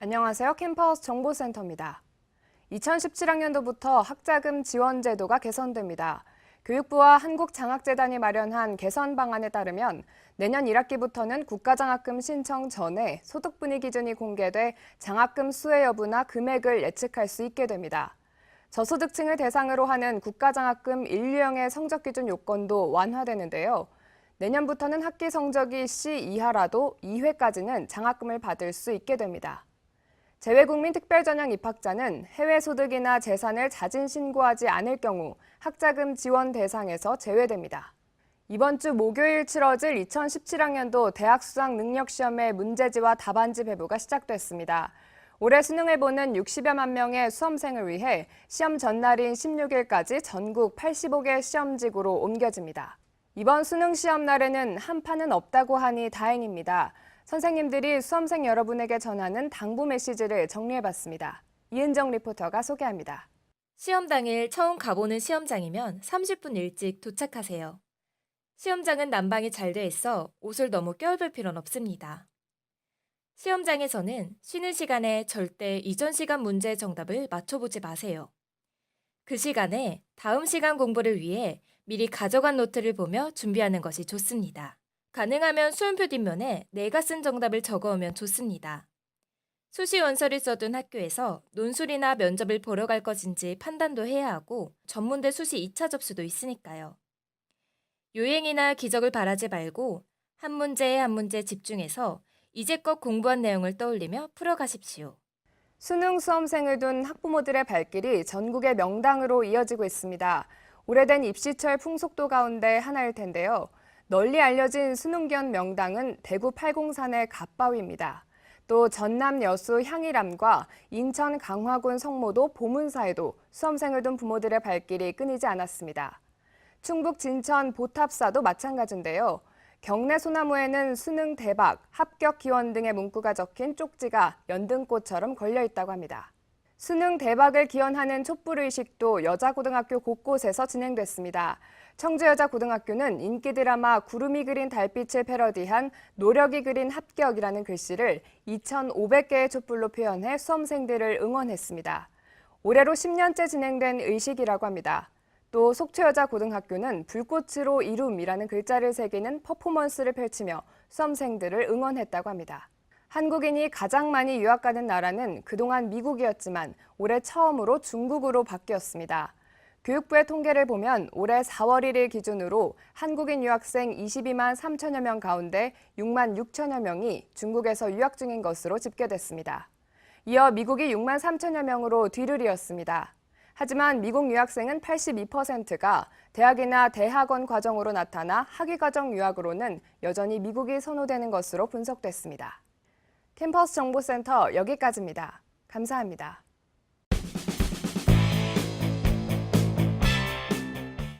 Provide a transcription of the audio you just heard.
안녕하세요. 캠퍼스 정보센터입니다. 2017학년도부터 학자금 지원 제도가 개선됩니다. 교육부와 한국장학재단이 마련한 개선 방안에 따르면 내년 1학기부터는 국가장학금 신청 전에 소득분위 기준이 공개돼 장학금 수혜 여부나 금액을 예측할 수 있게 됩니다. 저소득층을 대상으로 하는 국가장학금 인류형의 성적 기준 요건도 완화되는데요. 내년부터는 학기 성적이 C 이하라도 2회까지는 장학금을 받을 수 있게 됩니다. 재외국민 특별전형 입학자는 해외 소득이나 재산을 자진 신고하지 않을 경우 학자금 지원 대상에서 제외됩니다. 이번 주 목요일 치러질 2017학년도 대학 수학 능력 시험의 문제지와 답안지 배부가 시작됐습니다. 올해 수능을 보는 60여만 명의 수험생을 위해 시험 전날인 16일까지 전국 85개 시험지구로 옮겨집니다. 이번 수능 시험 날에는 한파는 없다고 하니 다행입니다. 선생님들이 수험생 여러분에게 전하는 당부 메시지를 정리해봤습니다. 이은정 리포터가 소개합니다. 시험 당일 처음 가보는 시험장이면 30분 일찍 도착하세요. 시험장은 난방이 잘 돼 있어 옷을 너무 껴입을 필요는 없습니다. 시험장에서는 쉬는 시간에 절대 이전 시간 문제의 정답을 맞춰보지 마세요. 그 시간에 다음 시간 공부를 위해 미리 가져간 노트를 보며 준비하는 것이 좋습니다. 가능하면 수험표 뒷면에 내가 쓴 정답을 적어오면 좋습니다. 수시 원서를 써둔 학교에서 논술이나 면접을 보러 갈 것인지 판단도 해야 하고 전문대 수시 2차 접수도 있으니까요. 요행이나 기적을 바라지 말고 한 문제에 한 문제 집중해서 이제껏 공부한 내용을 떠올리며 풀어가십시오. 수능 수험생을 둔 학부모들의 발길이 전국의 명당으로 이어지고 있습니다. 오래된 입시철 풍속도 가운데 하나일 텐데요. 널리 알려진 수능견 명당은 대구 팔공산의 갓바위입니다. 또 전남 여수 향일암과 인천 강화군 성모도 보문사에도 수험생을 둔 부모들의 발길이 끊이지 않았습니다. 충북 진천 보탑사도 마찬가지인데요. 경내 소나무에는 수능 대박, 합격 기원 등의 문구가 적힌 쪽지가 연등꽃처럼 걸려 있다고 합니다. 수능 대박을 기원하는 촛불의식도 여자고등학교 곳곳에서 진행됐습니다. 청주여자고등학교는 인기 드라마 구름이 그린 달빛을 패러디한 노력이 그린 합격이라는 글씨를 2,500개의 촛불로 표현해 수험생들을 응원했습니다. 올해로 10년째 진행된 의식이라고 합니다. 또 속초여자고등학교는 불꽃으로 이룸이라는 글자를 새기는 퍼포먼스를 펼치며 수험생들을 응원했다고 합니다. 한국인이 가장 많이 유학 가는 나라는 그동안 미국이었지만 올해 처음으로 중국으로 바뀌었습니다. 교육부의 통계를 보면 올해 4월 1일 기준으로 한국인 유학생 22만 3천여 명 가운데 6만 6천여 명이 중국에서 유학 중인 것으로 집계됐습니다. 이어 미국이 6만 3천여 명으로 뒤를 이었습니다. 하지만 미국 유학생은 82%가 대학이나 대학원 과정으로 나타나 학위과정 유학으로는 여전히 미국이 선호되는 것으로 분석됐습니다. 캠퍼스 정보센터 여기까지입니다. 감사합니다.